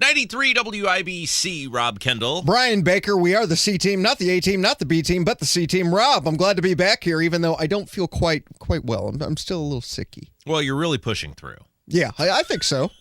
93 WIBC, Rob Kendall. Brian Baker, we are the C team, not the A team, not the B team, but the C team. Rob, I'm glad to be back here, even though I don't feel quite well. I'm still a little sicky. Well, you're really pushing through. Yeah, I think so.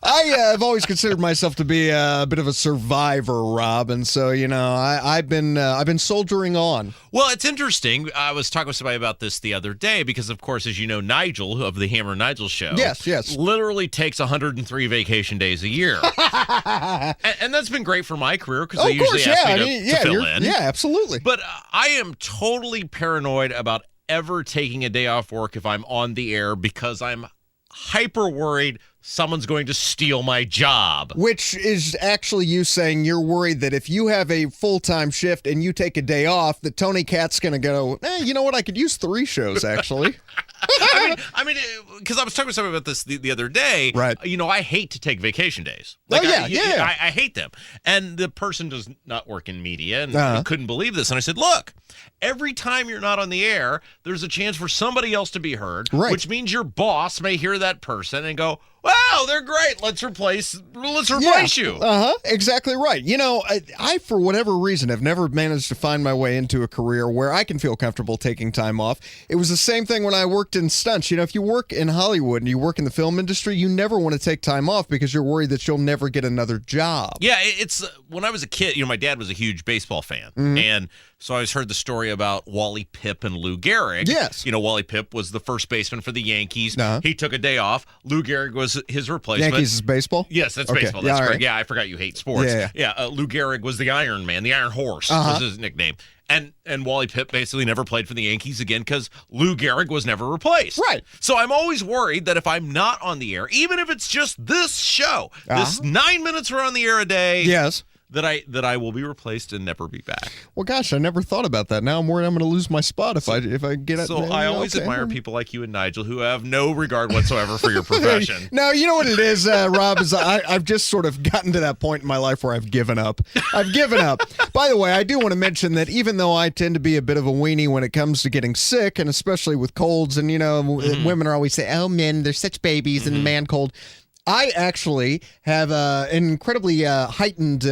I have always considered myself to be a bit of a survivor, Rob, and so I've been soldiering on. Well, it's interesting. I was talking with somebody about this the other day because, of course, as you know, Nigel of the Hammer and Nigel show, yes, literally takes 103 vacation days a year, and that's been great for my career because they usually ask me to fill in. Yeah, absolutely. But I am totally paranoid about ever taking a day off work if I'm on the air because I'm hyper worried someone's going to steal my job. Which is actually you saying you're worried that if you have a full-time shift and you take a day off, that Tony Cat's going to go, you know what, I could use 3 shows, actually. I mean, because I was talking to somebody about this the other day. Right. I hate to take vacation days. I hate them. And the person does not work in media and couldn't believe this. And I said, look, every time you're not on the air, there's a chance for somebody else to be heard, which means your boss may hear that person and go, wow, they're great. Let's replace you. Exactly right. I, for whatever reason, have never managed to find my way into a career where I can feel comfortable taking time off. It was the same thing when I worked in stunts. If you work in Hollywood and you work in the film industry, you never want to take time off because you're worried that you'll never get another job. Yeah, it's when I was a kid, my dad was a huge baseball fan. Mm-hmm. And so I always heard the story about Wally Pipp and Lou Gehrig. Yes. Wally Pipp was the first baseman for the Yankees. He took a day off. Lou Gehrig was his replacement. Yankees is baseball? Yes, that's baseball. That's correct. Right. Yeah, I forgot you hate sports. Lou Gehrig was the Iron Man, the Iron Horse was his nickname. And Wally Pipp basically never played for the Yankees again because Lou Gehrig was never replaced. Right. So I'm always worried that if I'm not on the air, even if it's just this show, this 9 minutes we're on the air a day. Yes. That I will be replaced and never be back. Well, gosh, I never thought about that. Now I'm worried I'm going to lose my spot if I get it. So I always admire people like you and Nigel who have no regard whatsoever for your profession. No, you know what it is, Rob, is I've just sort of gotten to that point in my life where I've given up. By the way, I do want to mention that even though I tend to be a bit of a weenie when it comes to getting sick, and especially with colds, and women are always saying, "Oh, men, they're such babies," and the man cold. I actually have incredibly heightened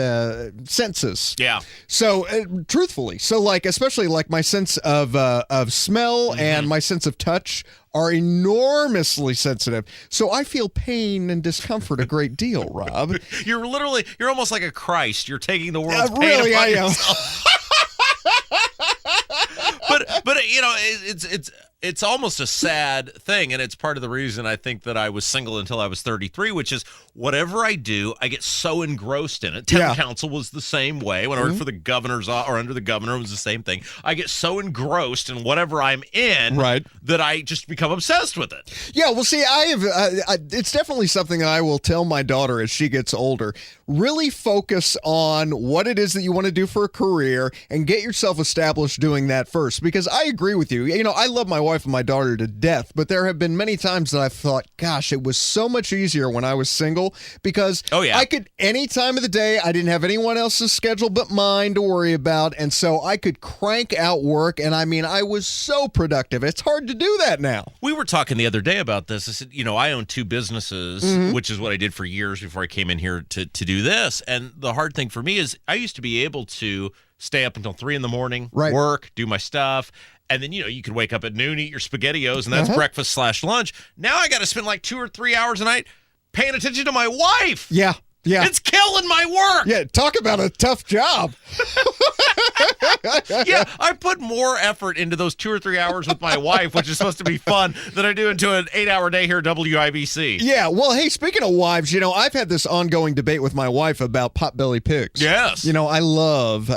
senses. Yeah. So, truthfully, especially my sense of smell and my sense of touch are enormously sensitive. So I feel pain and discomfort a great deal, Rob. You're almost like a Christ. You're taking the world's pain really, upon I am. yourself. But it's almost a sad thing, and it's part of the reason I think that I was single until I was 33, which is whatever I do, I get so engrossed in it. Town council was the same way. When I worked for the governor's or under the governor, it was the same thing. I get so engrossed in whatever I'm in that I just become obsessed with it. Yeah, well, see, I have. It's definitely something I will tell my daughter as she gets older. Really focus on what it is that you want to do for a career and get yourself established doing that first. Because I agree with you. I love my wife and my daughter to death, but there have been many times that I've thought, gosh, it was so much easier when I was single because I could, any time of the day, I didn't have anyone else's schedule but mine to worry about, and so I could crank out work, and I was so productive. It's hard to do that now. We were talking the other day about this. I said, I own 2 businesses, which is what I did for years before I came in here to do this, and the hard thing for me is I used to be able to stay up until 3 a.m, work, do my stuff. And then, you could wake up at noon, eat your SpaghettiOs, and that's breakfast/lunch. Now I got to spend 2 or 3 hours a night paying attention to my wife. Yeah. It's killing my work. Yeah, talk about a tough job. Yeah, I put more effort into those 2 or 3 hours with my wife, which is supposed to be fun, than I do into an 8-hour day here at WIBC. Yeah, well, hey, speaking of wives, I've had this ongoing debate with my wife about potbelly pigs. Yes. I love,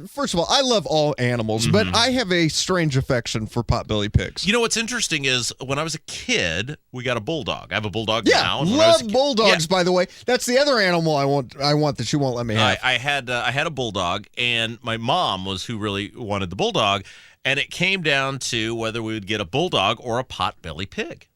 first of all, I love all animals, but I have a strange affection for potbelly pigs. What's interesting is when I was a kid, we got a bulldog. I have a bulldog Yeah, now. love bulldogs, by the way. That's the other animal I want that you won't let me have. I had a bulldog, and my mom was who really wanted the bulldog, and it came down to whether we would get a bulldog or a potbelly pig.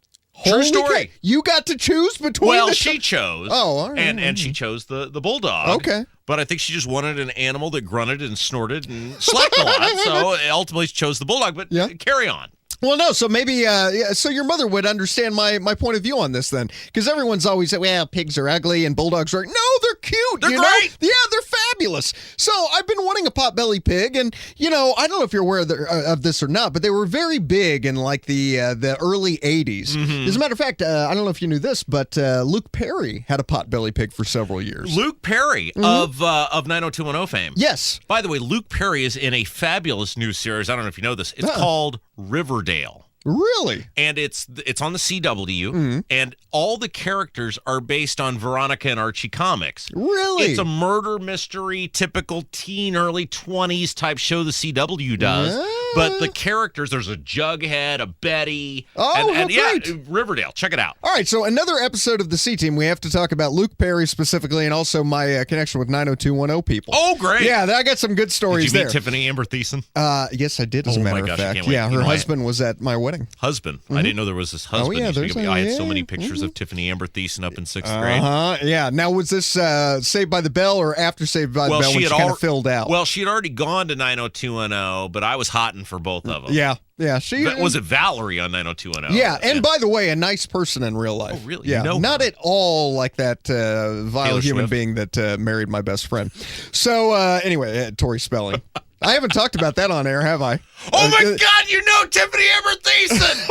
True story. You got to choose between. Well, she chose. Oh, all right. And she chose the bulldog. Okay. But I think she just wanted an animal that grunted and snorted and slept a lot. So ultimately she chose the bulldog. But carry on. Well, no, so maybe, so your mother would understand my point of view on this then, because everyone's always said, well, pigs are ugly and bulldogs are, no, they're cute. They're great. know? Yeah, they're fabulous. So I've been wanting a potbelly pig, and, I don't know if you're aware of this or not, but they were very big in like the early 80s. Mm-hmm. As a matter of fact, I don't know if you knew this, but Luke Perry had a potbelly pig for several years. Luke Perry of 90210 fame. Yes. By the way, Luke Perry is in a fabulous new series. I don't know if you know this. It's called Riverdale. Really? And it's on the CW, and all the characters are based on Veronica and Archie comics. Really? It's a murder mystery, typical teen, early 20s type show the CW does. But the characters, there's a Jughead, a Betty, and great. Riverdale. Check it out. All right, so another episode of the C-Team, we have to talk about Luke Perry specifically, and also my connection with 90210 people. Oh, great. Yeah, I got some good stories there. Did you meet Tiffany Amber Thiessen? Yes, I did, as a matter of fact. Yeah, her husband was at my wedding. Husband. I didn't know there was this husband. Oh, yeah, I had so many pictures of Tiffany Amber Thiessen up in 6th grade. Yeah. Now, was this Saved by the Bell or after Saved by the Bell when she kind of filled out? Well, she had already gone to 90210, but I was hotting for both of them. Yeah. Yeah, she was it Valerie on 90210. Yeah, and by the way, a nice person in real life. Oh, really? Yeah, not at all like that vile Taylor human Swift. being that married my best friend. So anyway, Tori Spelling. I haven't talked about that on air, have I? Oh my God! You know Tiffany Amber Thiessen.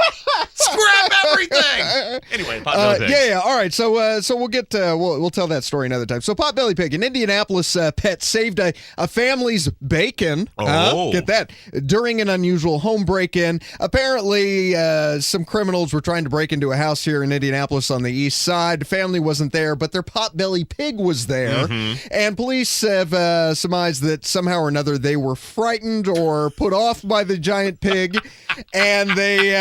Scrap everything. Anyway, potbelly pig. Yeah. All right, so we'll get we'll tell that story another time. So potbelly pig, an Indianapolis pet saved a family's bacon. Get that during an unusual home break-in. Apparently, some criminals were trying to break into a house here in Indianapolis on the east side. The family wasn't there, but their potbelly pig was there, and police have surmised that somehow or another they were frightened or put off by the giant pig, and they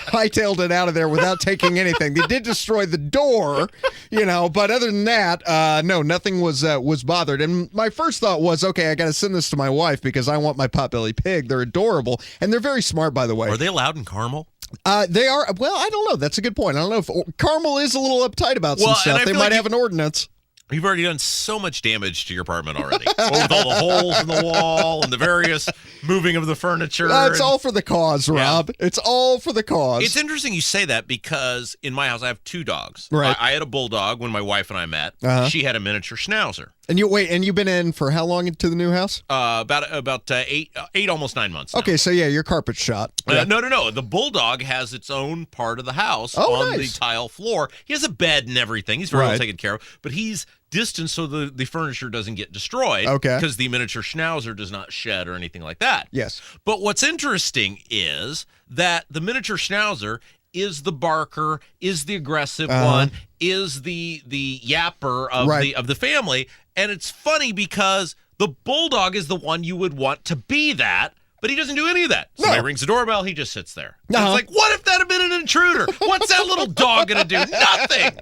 hightailed it out of there without taking anything. They did destroy the door, but other than that, no, nothing was bothered. And my first thought was, okay, I got to send this to my wife because I want my potbelly pig. They're adorable, and they're very smart, by the way. Are they allowed in Carmel? They are. Well, I don't know. That's a good point. I don't know if Carmel is a little uptight about some stuff. They might have an ordinance. You've already done so much damage to your apartment already. With all the holes in the wall and the various moving of the furniture. It's all for the cause, Rob. Yeah. It's all for the cause. It's interesting you say that because in my house I have 2 dogs. Right. I had a bulldog when my wife and I met. She had a miniature schnauzer. And you've been in for how long into the new house? About 8, almost 9 months now. Okay, so yeah, your carpet's shot. No. The bulldog has its own part of the house on the tile floor. He has a bed and everything. He's very well taken care of, but he's distance so the furniture doesn't get destroyed. Okay. Because the miniature schnauzer does not shed or anything like that. Yes. But what's interesting is that the miniature schnauzer is the barker, is the aggressive one, is the yapper of the family. And it's funny because the bulldog is the one you would want to be that, but he doesn't do any of that. Somebody rings the doorbell, he just sits there. It's like, what if that had been an intruder? What's that little dog going to do? Nothing.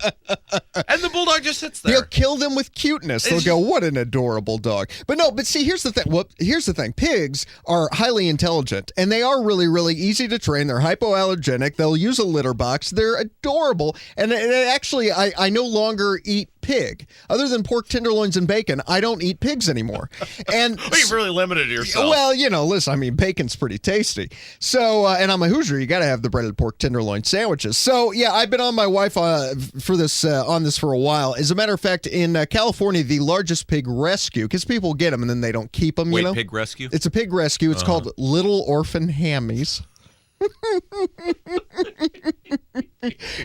And the bulldog just sits there. He'll kill them with cuteness. They'll go, what an adorable dog. But see, here's the thing. Well, here's the thing. Pigs are highly intelligent, and they are really, really easy to train. They're hypoallergenic. They'll use a litter box. They're adorable. And actually, I no longer eat pig. Other than pork tenderloins and bacon, I don't eat pigs anymore. And you've really limited yourself. Well, listen, I mean, bacon's pretty tasty. So, and I'm a Hoosier. You got to have the breaded pork tenderloin sandwiches. So, yeah, I've been on my wife for this for a while. As a matter of fact, in California, the largest pig rescue, because people get them and then they don't keep them. Wait, pig rescue? It's a pig rescue. It's called Little Orphan Hammies.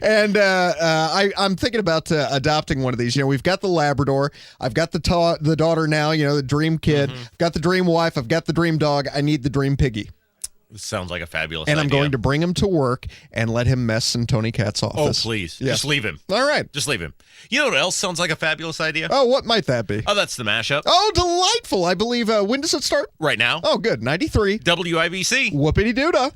And I'm thinking about adopting one of these. We've got the Labrador. I've got the daughter now, the dream kid. I've got the dream wife. I've got the dream dog. I need the dream piggy. This sounds like a fabulous idea. And idea. I'm going to bring him to work and let him mess in Tony Cat's office. Oh, please. Yeah. Just leave him. All right. Just leave him. You know what else sounds like a fabulous idea? Oh, what might that be? Oh, that's the mashup. Oh, delightful. I believe, when does it start? Right now. Oh, good. 93. WIBC. Whoopity-doo-dah.